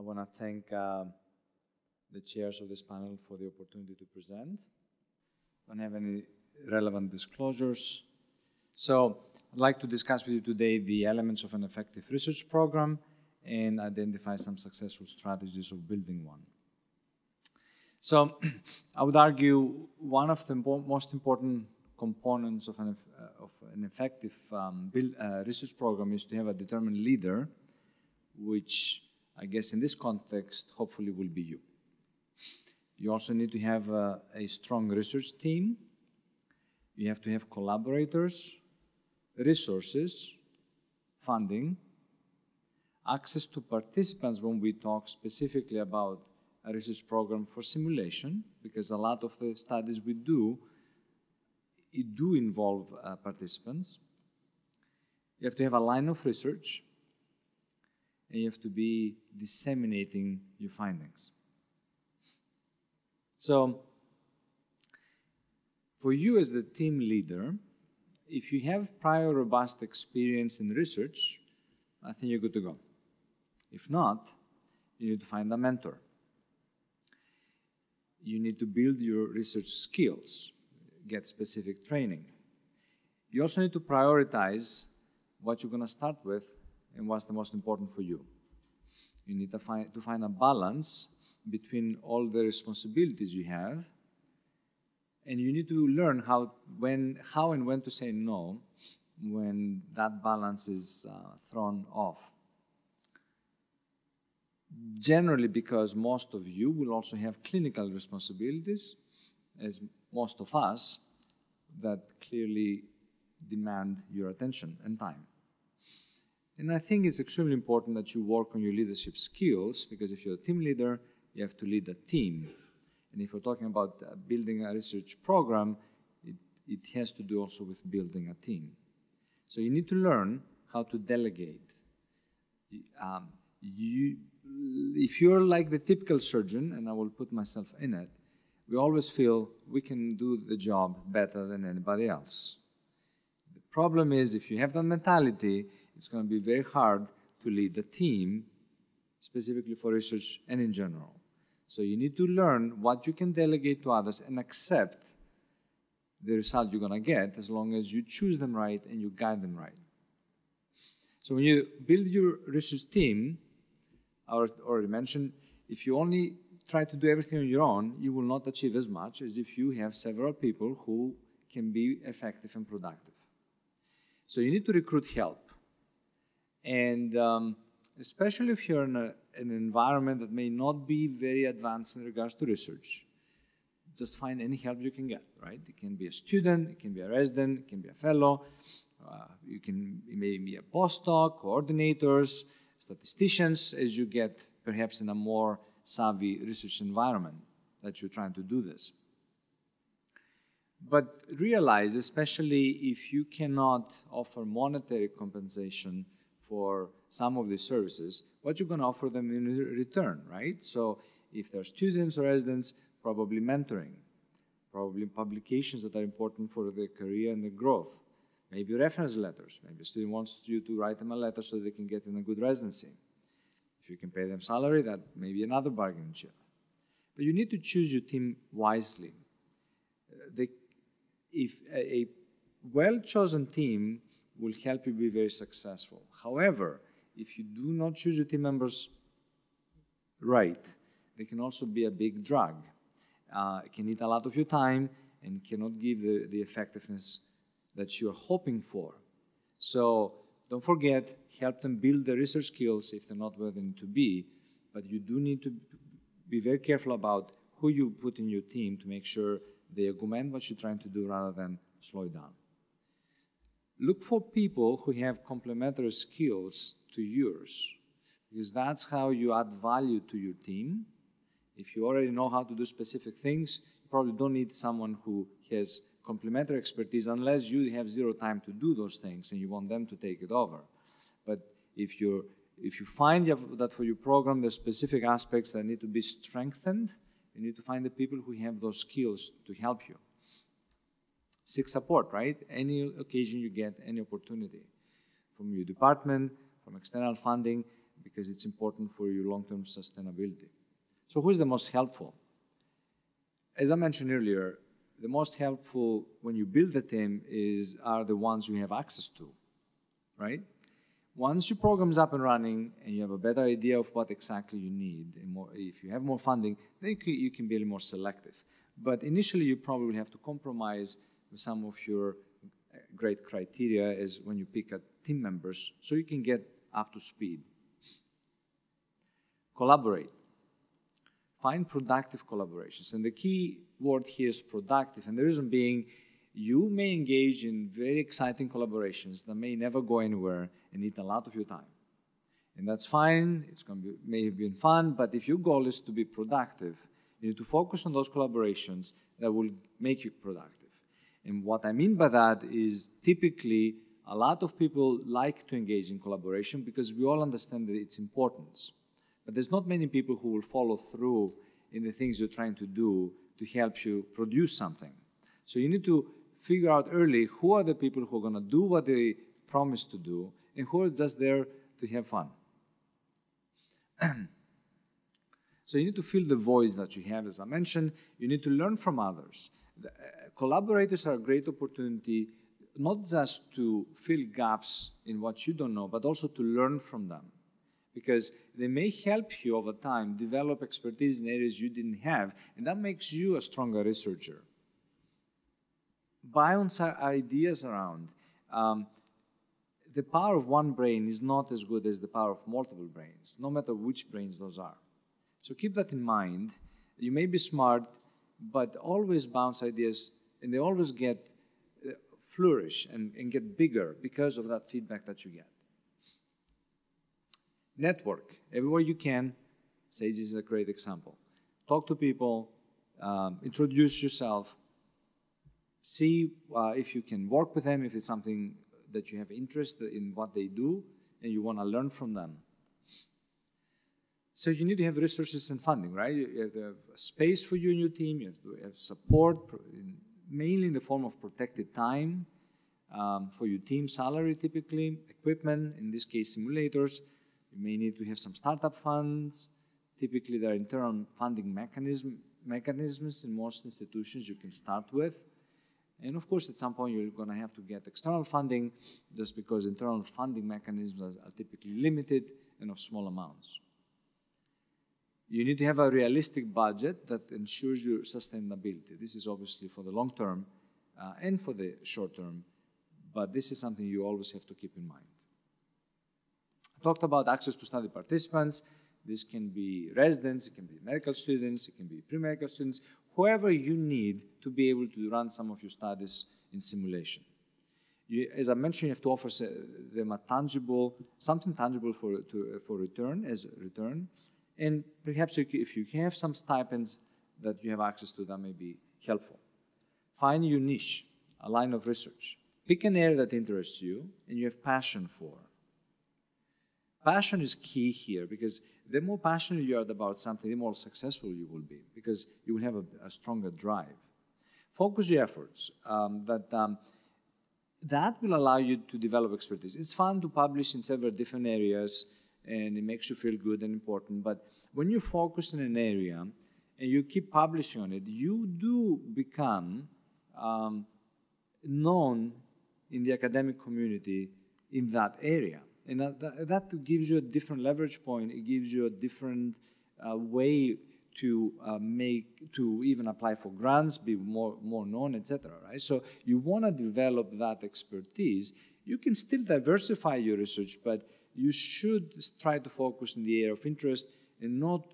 I want to thank the chairs of this panel for the opportunity to present. I don't have any relevant disclosures. So I'd like to discuss with you today the elements of an effective research program and identify some successful strategies of building one. So I would argue one of the most important components of an effective research program is to have a determined leader, which I guess in this context, hopefully will be you. You also need to have a strong research team. You have to have collaborators, resources, funding, access to participants when we talk specifically about a research program for simulation, because a lot of the studies we do, it do involve participants. You have to have a line of research, and you have to be disseminating your findings. So, for you as the team leader, if you have prior robust experience in research, I think you're good to go. If not, you need to find a mentor. You need to build your research skills, get specific training. You also need to prioritize what you're going to start with and what's the most important for you. You need to find a balance between all the responsibilities you have, and you need to learn how and when to say no when that balance is thrown off. Generally, because most of you will also have clinical responsibilities, as most of us, that clearly demand your attention and time. And I think it's extremely important that you work on your leadership skills, because if you're a team leader, you have to lead a team. And if we're talking about building a research program, it has to do also with building a team. So you need to learn how to delegate. If you're like the typical surgeon, and I will put myself in it, we always feel we can do the job better than anybody else. The problem is, if you have that mentality, it's going to be very hard to lead the team, specifically for research and in general. So you need to learn what you can delegate to others and accept the result you're going to get as long as you choose them right and you guide them right. So when you build your research team, I already mentioned, if you only try to do everything on your own, you will not achieve as much as if you have several people who can be effective and productive. So you need to recruit help. And especially if you're in an environment that may not be very advanced in regards to research, just find any help you can get, right? It can be a student, it can be a resident, it can be a fellow, it may be a postdoc, coordinators, statisticians, as you get perhaps in a more savvy research environment that you're trying to do this. But realize, especially if you cannot offer monetary compensation for some of these services, what you're going to offer them in return, right? So if they're students or residents, probably mentoring, probably publications that are important for their career and their growth, maybe reference letters. Maybe a student wants you to write them a letter so they can get in a good residency. If you can pay them salary, that may be another bargaining chip. But you need to choose your team wisely. If a well-chosen team will help you be very successful. However, if you do not choose your team members right, they can also be a big drag. It can eat a lot of your time and cannot give the effectiveness that you're hoping for. So don't forget, help them build their research skills if they're not where they need to be, but you do need to be very careful about who you put in your team to make sure they augment what you're trying to do rather than slow it down. Look for people who have complementary skills to yours, because that's how you add value to your team. If you already know how to do specific things, you probably don't need someone who has complementary expertise unless you have zero time to do those things and you want them to take it over. But if you find that for your program there's specific aspects that need to be strengthened, you need to find the people who have those skills to help you. Seek support, right? Any occasion you get, any opportunity. From your department, from external funding, because it's important for your long-term sustainability. So who's the most helpful? As I mentioned earlier, the most helpful when you build a team are the ones you have access to, right? Once your program's up and running and you have a better idea of what exactly you need, and if you have more funding, then you can be a little more selective. But initially, you probably have to compromise with some of your great criteria as when you pick team members so you can get up to speed. Collaborate. Find productive collaborations. And the key word here is productive. And the reason being, you may engage in very exciting collaborations that may never go anywhere and eat a lot of your time. And that's fine. It's going to be, may have been fun, but if your goal is to be productive, you need to focus on those collaborations that will make you productive. And what I mean by that is typically a lot of people like to engage in collaboration because we all understand that its importance. But there's not many people who will follow through in the things you're trying to do to help you produce something. So you need to figure out early who are the people who are going to do what they promise to do and who are just there to have fun. So you need to fill the voice that you have, as I mentioned. You need to learn from others. Collaborators are a great opportunity not just to fill gaps in what you don't know, but also to learn from them. Because they may help you over time develop expertise in areas you didn't have, and that makes you a stronger researcher. Bounce ideas around. The power of one brain is not as good as the power of multiple brains, no matter which brains those are. So keep that in mind. You may be smart, but always bounce ideas, and they always flourish and get bigger because of that feedback that you get. Network. Everywhere you can. Sage is a great example. Talk to people, introduce yourself, see if you can work with them, if it's something that you have interest in what they do, and you want to learn from them. So you need to have resources and funding, right? You have to have space for you and your team. You have to have support, mainly in the form of protected time for your team salary, typically, equipment, in this case, simulators. You may need to have some startup funds. Typically, there are internal funding mechanisms in most institutions you can start with. And of course, at some point, you're going to have to get external funding just because internal funding mechanisms are typically limited and of small amounts. You need to have a realistic budget that ensures your sustainability. This is obviously for the long term and for the short term, but this is something you always have to keep in mind. I talked about access to study participants. This can be residents, it can be medical students, it can be pre-medical students, whoever you need to be able to run some of your studies in simulation. As I mentioned, you have to offer them something tangible for return. And perhaps if you have some stipends that you have access to, that may be helpful. Find your niche, a line of research. Pick an area that interests you and you have passion for. Passion is key here because the more passionate you are about something, the more successful you will be because you will have a stronger drive. Focus your efforts. That will allow you to develop expertise. It's fun to publish in several different areas and it makes you feel good and important. But when you focus in an area and you keep publishing on it, you do become known in the academic community in that area. And that gives you a different leverage point. It gives you a different way to even apply for grants, be more known, etc. Right? So you want to develop that expertise. You can still diversify your research, but you should try to focus in the area of interest and not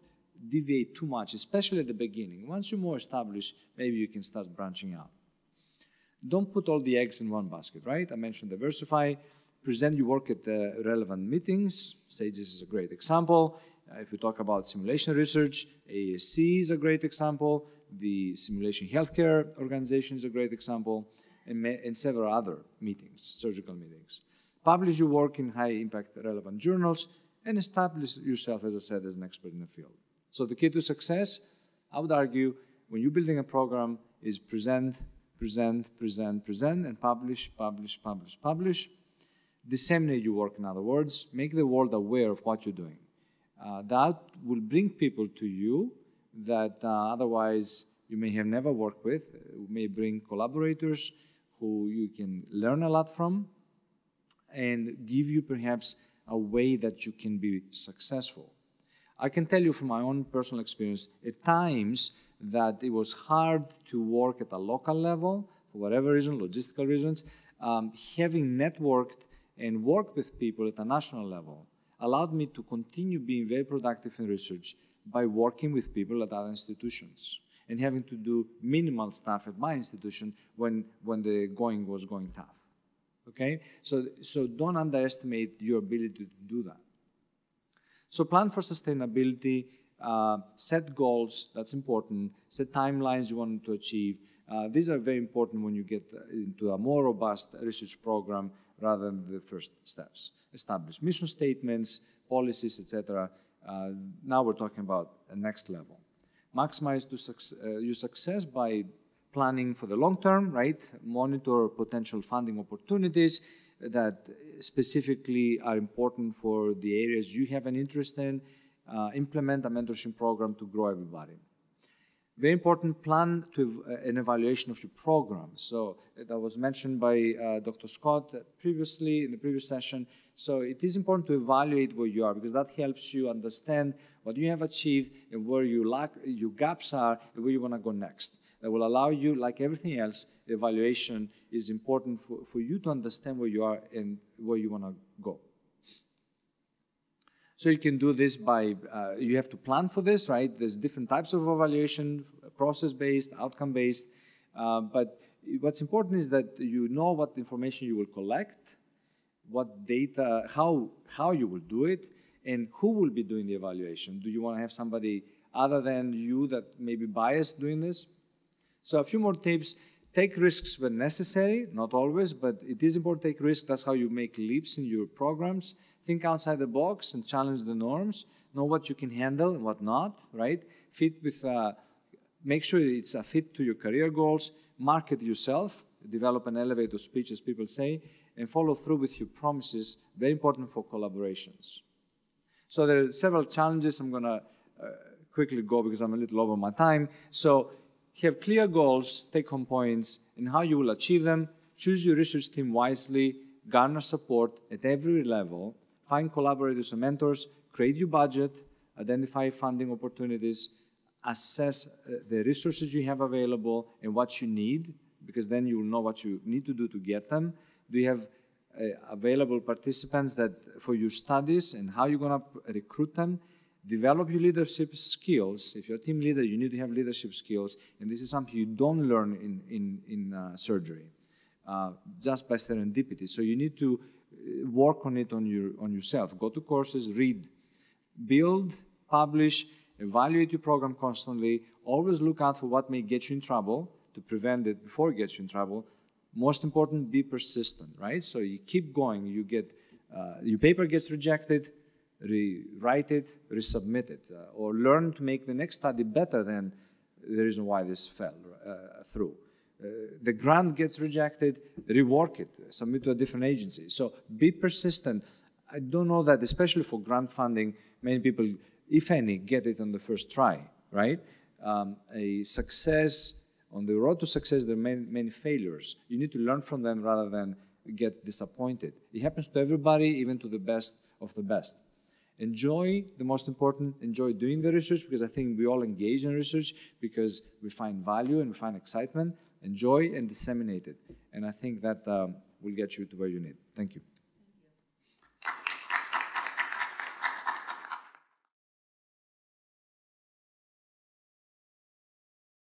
deviate too much, especially at the beginning. Once you're more established, maybe you can start branching out. Don't put all the eggs in one basket, right? I mentioned diversify. Present your work at the relevant meetings. SAGES is a great example. If we talk about simulation research, ASC is a great example. The Simulation Healthcare Organization is a great example, and several other meetings, surgical meetings. Publish your work in high-impact relevant journals, and establish yourself, as I said, as an expert in the field. So the key to success, I would argue, when you're building a program, is present, and publish. Disseminate your work, in other words. Make the world aware of what you're doing. That will bring people to you that otherwise you may have never worked with. It may bring collaborators who you can learn a lot from and give you perhaps a way that you can be successful. I can tell you from my own personal experience, at times that it was hard to work at a local level, for whatever reason, logistical reasons. Having networked and worked with people at a national level allowed me to continue being very productive in research by working with people at other institutions and having to do minimal stuff at my institution when the going was going tough. Okay? So don't underestimate your ability to do that. So plan for sustainability, set goals, that's important, set timelines you want to achieve. These are very important when you get into a more robust research program rather than the first steps. Establish mission statements, policies, etc. Now we're talking about the next level. Maximize your success by planning for the long term, right? Monitor potential funding opportunities that specifically are important for the areas you have an interest in. Implement a mentorship program to grow everybody. Very important, plan to an evaluation of your program. So that was mentioned by Dr. Scott previously in the previous session. So it is important to evaluate where you are because that helps you understand what you have achieved and where your gaps are and where you want to go next. That will allow you, like everything else, evaluation is important for you to understand where you are and where you want to go. So you can do this by, you have to plan for this, right? There's different types of evaluation, process-based, outcome-based. But what's important is that you know what information you will collect, what data, how you will do it, and who will be doing the evaluation. Do you want to have somebody other than you that may be biased doing this? So a few more tips. Take risks when necessary, not always, but it is important to take risks. That's how you make leaps in your programs. Think outside the box and challenge the norms. Know what you can handle and what not, right? Fit with, make sure it's a fit to your career goals. Market yourself. Develop an elevator speech, as people say, and follow through with your promises. Very important for collaborations. So there are several challenges. I'm going to quickly go because I'm a little over my time. So have clear goals, take-home points, and how you will achieve them. Choose your research team wisely, garner support at every level, find collaborators and mentors, create your budget, identify funding opportunities, assess the resources you have available and what you need, because then you will know what you need to do to get them. Do you have available participants for your studies and how you're going to recruit them? Develop your leadership skills. If you're a team leader, you need to have leadership skills, and this is something you don't learn in surgery, just by serendipity. So you need to work on it on yourself. Go to courses, read, build, publish, evaluate your program constantly. Always look out for what may get you in trouble to prevent it before it gets you in trouble. Most important, be persistent, right? So you keep going. You get your paper gets rejected. Rewrite it, resubmit it, or learn to make the next study better than the reason why this fell through. The grant gets rejected, rework it, submit to a different agency. So be persistent. I don't know that, especially for grant funding, many people, if any, get it on the first try, right? A success, on the road to success, there are many failures. You need to learn from them rather than get disappointed. It happens to everybody, even to the best of the best. Enjoy, the most important, enjoy doing the research, because I think we all engage in research because we find value and we find excitement. Enjoy and disseminate it. And I think that will get you to where you need. Thank you.